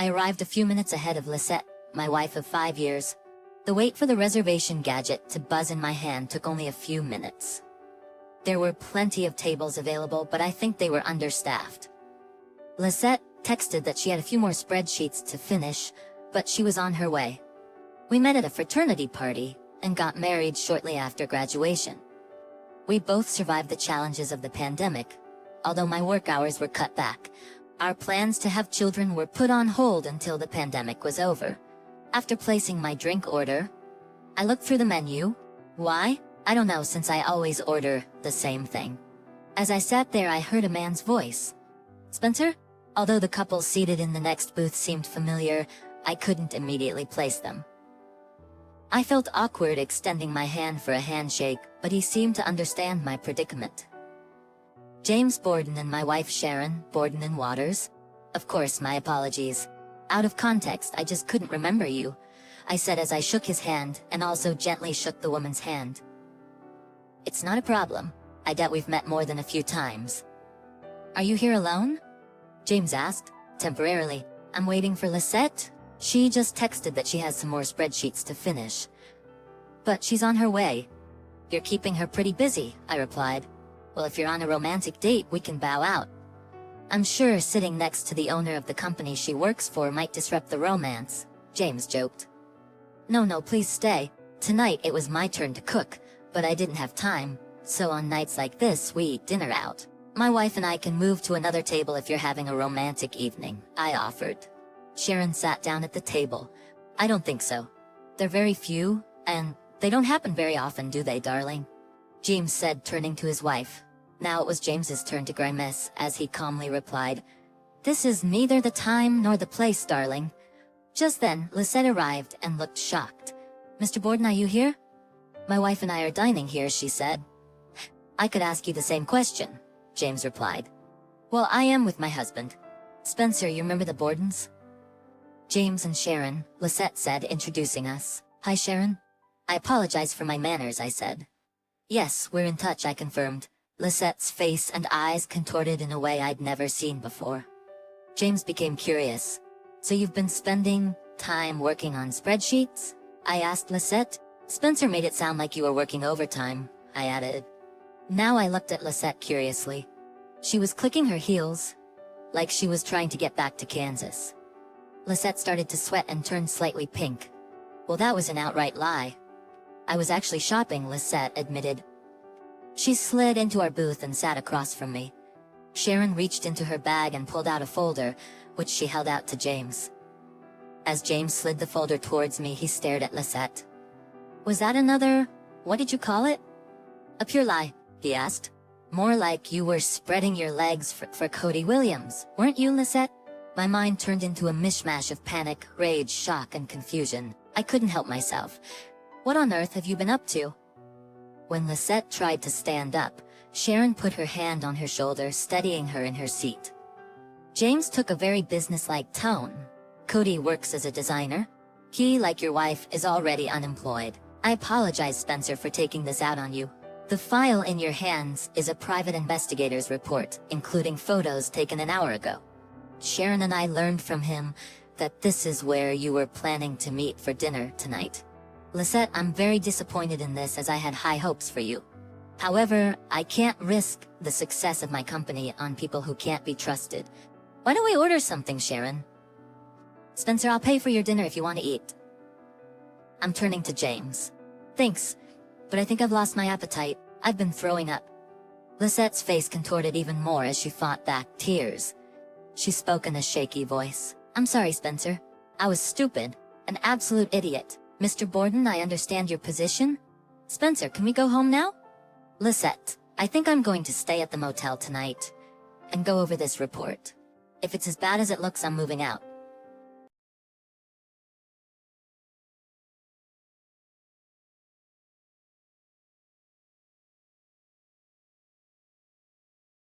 I arrived a few minutes ahead of Lisette, my wife of 5 years. The wait for the reservation gadget to buzz in my hand took only a few minutes. There were plenty of tables available, but I think they were understaffed. Lisette texted that she had a few more spreadsheets to finish, but she was on her way. We met at a fraternity party and got married shortly after graduation. We both survived the challenges of the pandemic. Although my work hours were cut back, our plans to have children were put on hold until the pandemic was over. After placing my drink order, I looked through the menu. Why? I don't know, since I always order the same thing. As I sat there, I heard a man's voice. Spencer? Although the couple seated in the next booth seemed familiar, I couldn't immediately place them. I felt awkward extending my hand for a handshake, but he seemed to understand my predicament. James Borden and my wife Sharon Borden and Waters? Of course, my apologies. Out of context, I just couldn't remember you, I said as I shook his hand and also gently shook the woman's hand. It's not a problem. I doubt we've met more than a few times. Are you here alone? James asked. Temporarily. I'm waiting for Lisette. She just texted that she has some more spreadsheets to finish. But she's on her way. You're keeping her pretty busy, I replied. Well, if you're on a romantic date, we can bow out. I'm sure sitting next to the owner of the company she works for might disrupt the romance, James joked. No, please stay. Tonight it was my turn to cook, but I didn't have time, so on nights like this we eat dinner out. My wife and I can move to another table if you're having a romantic evening, I offered. Sharon sat down at the table. I don't think so. They're very few, and they don't happen very often, do they, darling? James said, turning to his wife. Now it was James's turn to grimace, as he calmly replied, This is neither the time nor the place, darling. Just then, Lisette arrived and looked shocked. Mr. Borden, are you here? My wife and I are dining here, she said. I could ask you the same question, James replied. Well, I am with my husband. Spencer, you remember the Bordens? James and Sharon, Lisette said, introducing us. Hi, Sharon. I apologize for my manners, I said. Yes, we're in touch, I confirmed. Lisette's face and eyes contorted in a way I'd never seen before. James became curious. So you've been spending time working on spreadsheets? I asked Lisette. Spencer made it sound like you were working overtime, I added. Now I looked at Lisette curiously. She was clicking her heels, like she was trying to get back to Kansas. Lisette started to sweat and turned slightly pink. Well, that was an outright lie. I was actually shopping, Lisette admitted. She slid into our booth and sat across from me. Sharon reached into her bag and pulled out a folder, which she held out to James. As James slid the folder towards me, he stared at Lisette. Was that another, what did you call it? A pure lie, he asked. More like you were spreading your legs for Cody Williams, weren't you, Lisette? My mind turned into a mishmash of panic, rage, shock, and confusion. I couldn't help myself. What on earth have you been up to? When Lisette tried to stand up, Sharon put her hand on her shoulder, steadying her in her seat. James took a very businesslike tone. Cody works as a designer. He, like your wife, is already unemployed. I apologize, Spencer, for taking this out on you. The file in your hands is a private investigator's report, including photos taken an hour ago. Sharon and I learned from him that this is where you were planning to meet for dinner tonight. Lisette, I'm very disappointed in this, as I had high hopes for you. However, I can't risk the success of my company on people who can't be trusted. Why don't we order something, Sharon? Spencer, I'll pay for your dinner if you want to eat. I'm turning to James. Thanks, but I think I've lost my appetite. I've been throwing up. Lisette's face contorted even more as she fought back tears. She spoke in a shaky voice. I'm sorry, Spencer. I was stupid. An absolute idiot. Mr. Borden, I understand your position. Spencer, can we go home now? Lisette, I think I'm going to stay at the motel tonight and go over this report. If it's as bad as it looks, I'm moving out.